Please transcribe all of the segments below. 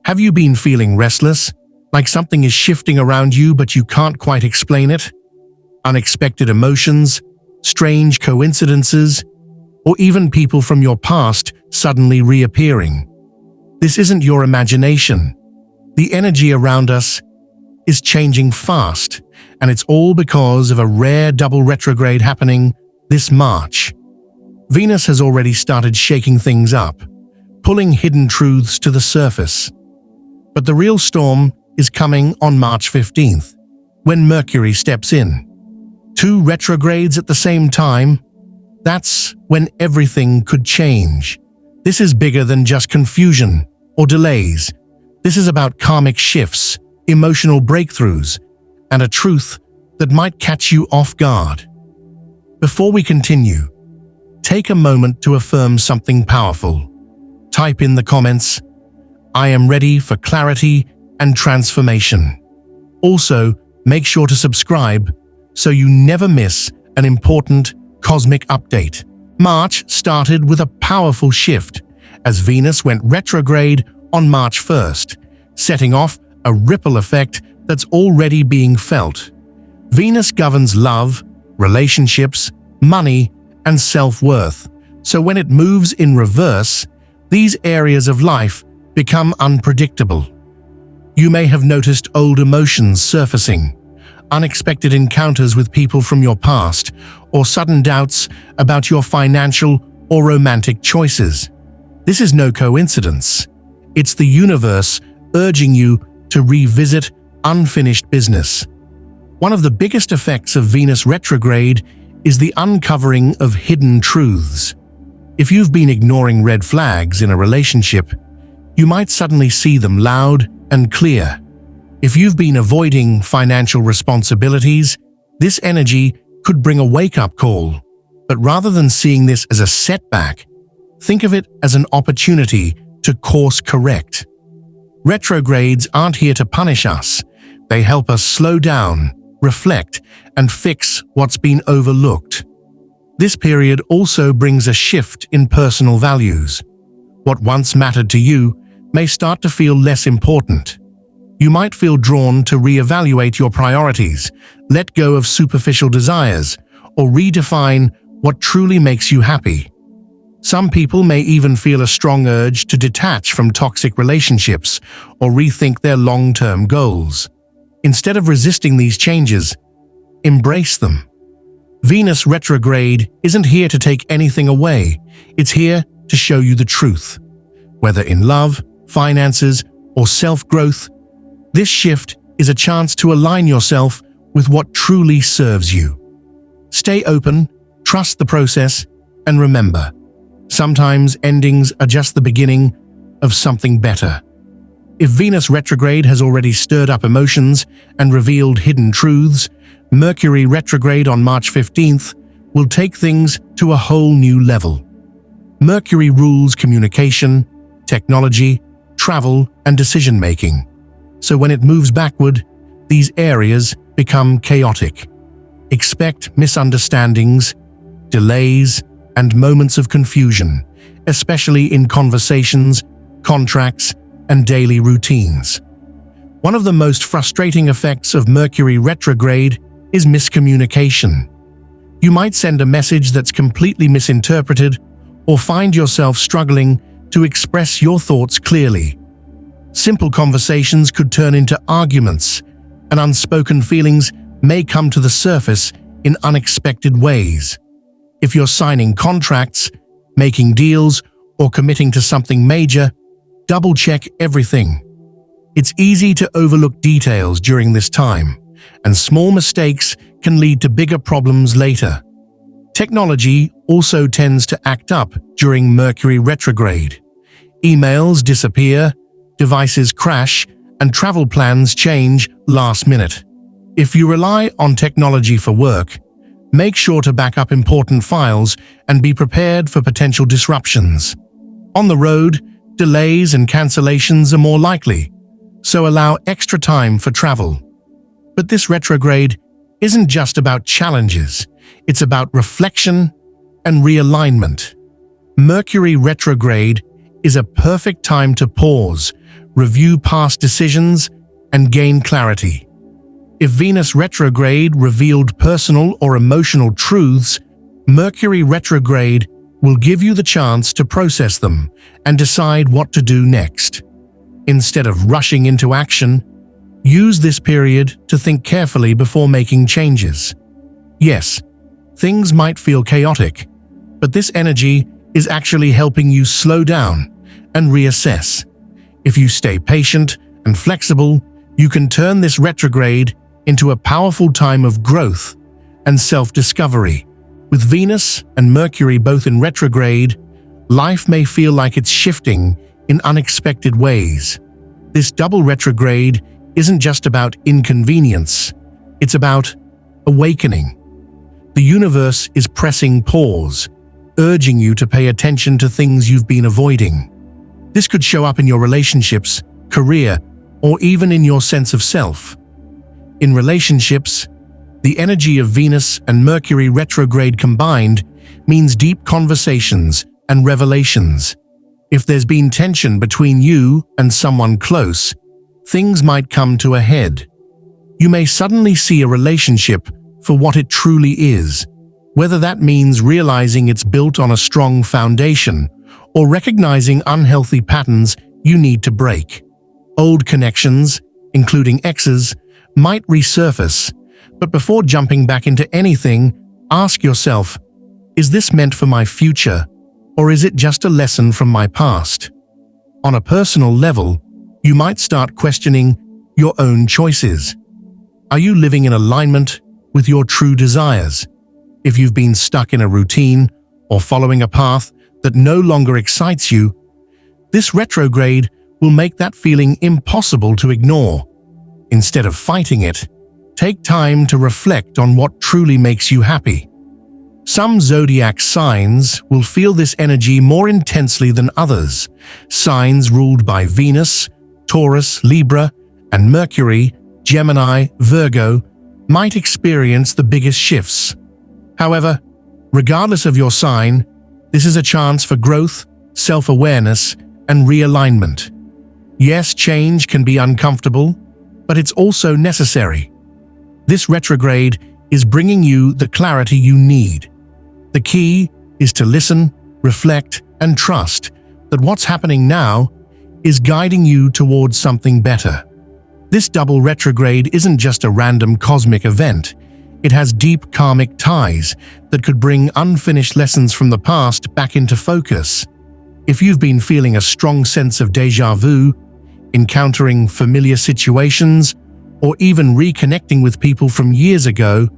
Have you been feeling restless, like something is shifting around you but you can't quite explain it? Unexpected emotions, strange coincidences, or even people from your past suddenly reappearing. This isn't your imagination. The energy around us is changing fast, and it's all because of a rare double retrograde happening this March. Venus has already started shaking things up, pulling hidden truths to the surface. But the real storm is coming on March 15th, when Mercury steps in. 2 retrogrades at the same time, that's when everything could change. This is bigger than just confusion or delays. This is about karmic shifts, emotional breakthroughs, and a truth that might catch you off guard. Before we continue, take a moment to affirm something powerful. Type in the comments, "I am ready for clarity and transformation." Also, make sure to subscribe so you never miss an important cosmic update. March started with a powerful shift as Venus went retrograde on March 1st, setting off a ripple effect that's already being felt. Venus governs love, relationships, money, and self-worth, so when it moves in reverse, these areas of life become unpredictable. You may have noticed old emotions surfacing, unexpected encounters with people from your past, or sudden doubts about your financial or romantic choices. This is no coincidence. It's the universe urging you to revisit unfinished business. One of the biggest effects of Venus retrograde is the uncovering of hidden truths. If you've been ignoring red flags in a relationship, you might suddenly see them loud and clear. If you've been avoiding financial responsibilities, this energy could bring a wake-up call. But rather than seeing this as a setback, think of it as an opportunity to course correct. Retrogrades aren't here to punish us. They help us slow down, reflect, and fix what's been overlooked. This period also brings a shift in personal values. What once mattered to you may start to feel less important. You might feel drawn to reevaluate your priorities, let go of superficial desires, or redefine what truly makes you happy. Some people may even feel a strong urge to detach from toxic relationships or rethink their long-term goals. Instead of resisting these changes, embrace them. Venus retrograde isn't here to take anything away. It's here to show you the truth. Whether in love, finances, or self-growth, this shift is a chance to align yourself with what truly serves you. Stay open, trust the process, and remember, sometimes endings are just the beginning of something better. If Venus retrograde has already stirred up emotions and revealed hidden truths, Mercury retrograde on March 15th will take things to a whole new level. Mercury rules communication, technology, travel, and decision-making. So when it moves backward, these areas become chaotic. Expect misunderstandings, delays, and moments of confusion, especially in conversations, contracts, and daily routines. One of the most frustrating effects of Mercury retrograde is miscommunication. You might send a message that's completely misinterpreted or find yourself struggling to express your thoughts clearly. Simple conversations could turn into arguments, and unspoken feelings may come to the surface in unexpected ways. If you're signing contracts, making deals, or committing to something major, double-check everything. It's easy to overlook details during this time, and small mistakes can lead to bigger problems later. Technology also tends to act up during Mercury retrograde. Emails disappear, devices crash, and travel plans change last minute. If you rely on technology for work, make sure to back up important files and be prepared for potential disruptions. On the road, delays and cancellations are more likely, so allow extra time for travel. But this retrograde isn't just about challenges, it's about reflection and realignment. Mercury retrograde is a perfect time to pause, review past decisions, and gain clarity. If Venus retrograde revealed personal or emotional truths, Mercury retrograde will give you the chance to process them and decide what to do next. Instead of rushing into action, use this period to think carefully before making changes. Yes, things might feel chaotic, but this energy is actually helping you slow down and reassess. If you stay patient and flexible, you can turn this retrograde into a powerful time of growth and self-discovery. With Venus and Mercury both in retrograde, life may feel like it's shifting in unexpected ways. This double retrograde isn't just about inconvenience, it's about awakening. The universe is pressing pause, urging you to pay attention to things you've been avoiding. This could show up in your relationships, career, or even in your sense of self. In relationships, the energy of Venus and Mercury retrograde combined means deep conversations and revelations. If there's been tension between you and someone close, things might come to a head. You may suddenly see a relationship for what it truly is, whether that means realizing it's built on a strong foundation or recognizing unhealthy patterns you need to break. Old connections, including exes, might resurface, but before jumping back into anything, ask yourself, is this meant for my future, or is it just a lesson from my past? On a personal level, you might start questioning your own choices. Are you living in alignment with your true desires? If you've been stuck in a routine or following a path that no longer excites you, this retrograde will make that feeling impossible to ignore. Instead of fighting it, take time to reflect on what truly makes you happy. Some zodiac signs will feel this energy more intensely than others. Signs ruled by Venus, Taurus, Libra, and Mercury, Gemini, Virgo, might experience the biggest shifts. However, regardless of your sign, this is a chance for growth, self-awareness, and realignment. Yes, change can be uncomfortable, but it's also necessary. This retrograde is bringing you the clarity you need. The key is to listen, reflect, and trust that what's happening now is guiding you towards something better. This double retrograde isn't just a random cosmic event. It has deep karmic ties that could bring unfinished lessons from the past back into focus. If you've been feeling a strong sense of déjà vu, encountering familiar situations, or even reconnecting with people from years ago,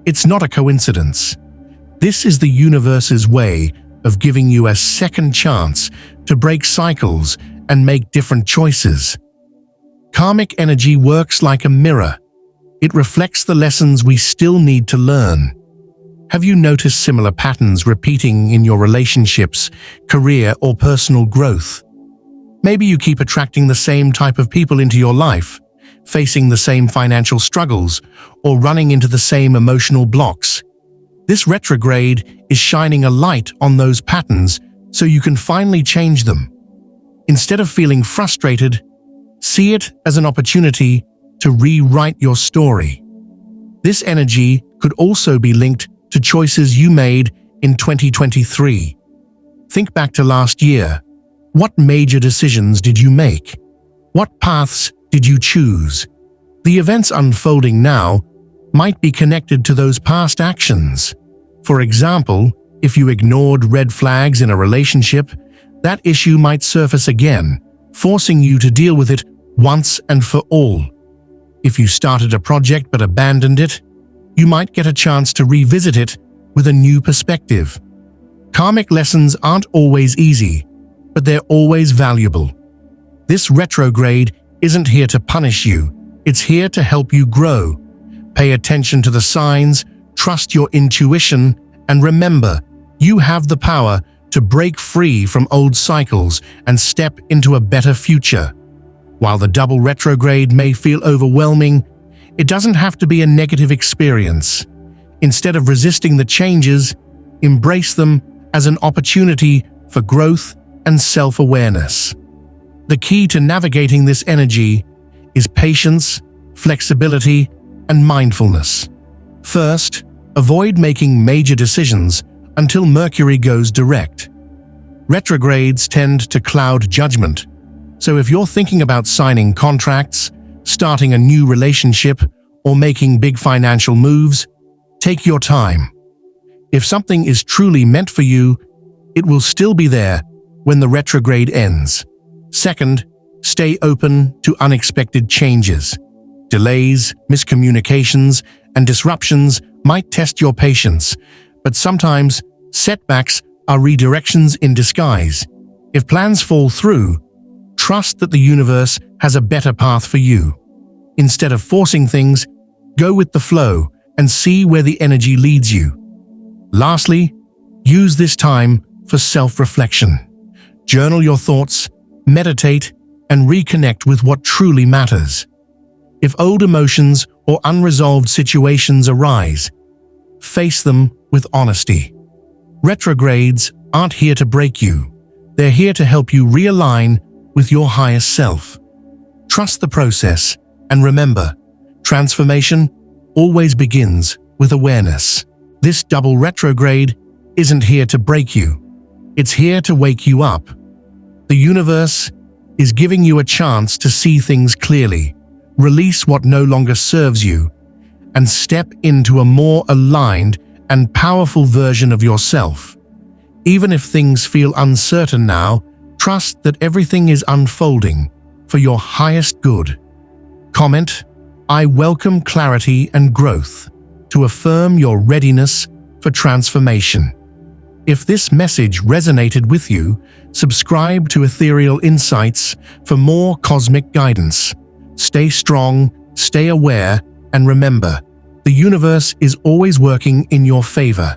it's not a coincidence. This is the universe's way of giving you a second chance to break cycles and make different choices. Karmic energy works like a mirror. It reflects the lessons we still need to learn. Have you noticed similar patterns repeating in your relationships, career, or personal growth? Maybe you keep attracting the same type of people into your life, facing the same financial struggles, or running into the same emotional blocks. This retrograde is shining a light on those patterns so you can finally change them. Instead of feeling frustrated, see it as an opportunity to rewrite your story. This energy could also be linked to choices you made in 2023. Think back to last year. What major decisions did you make? What paths did you choose? The events unfolding now might be connected to those past actions. For example, if you ignored red flags in a relationship, that issue might surface again, forcing you to deal with it once and for all. If you started a project but abandoned it, you might get a chance to revisit it with a new perspective. Karmic lessons aren't always easy, but they're always valuable. This retrograde isn't here to punish you, it's here to help you grow. Pay attention to the signs, trust your intuition, and remember, you have the power to break free from old cycles and step into a better future. While the double retrograde may feel overwhelming, it doesn't have to be a negative experience. Instead of resisting the changes, embrace them as an opportunity for growth and self-awareness. The key to navigating this energy is patience, flexibility, and mindfulness. First, avoid making major decisions until Mercury goes direct. Retrogrades tend to cloud judgment, so if you're thinking about signing contracts, starting a new relationship, or making big financial moves, take your time. If something is truly meant for you, it will still be there when the retrograde ends. Second, stay open to unexpected changes. Delays, miscommunications, and disruptions might test your patience, but sometimes setbacks are redirections in disguise. If plans fall through, trust that the universe has a better path for you. Instead of forcing things, go with the flow and see where the energy leads you. Lastly, use this time for self-reflection. Journal your thoughts, meditate, and reconnect with what truly matters. If old emotions or unresolved situations arise, face them with honesty. Retrogrades aren't here to break you. They're here to help you realign with your highest self. Trust the process, and remember, transformation always begins with awareness. This double retrograde isn't here to break you. It's here to wake you up. The universe is giving you a chance to see things clearly, release what no longer serves you, and step into a more aligned and powerful version of yourself. Even if things feel uncertain now, trust that everything is unfolding for your highest good. Comment, "I welcome clarity and growth," to affirm your readiness for transformation. If this message resonated with you, subscribe to Ethereal Insights for more cosmic guidance. Stay strong, stay aware, and remember, the universe is always working in your favor.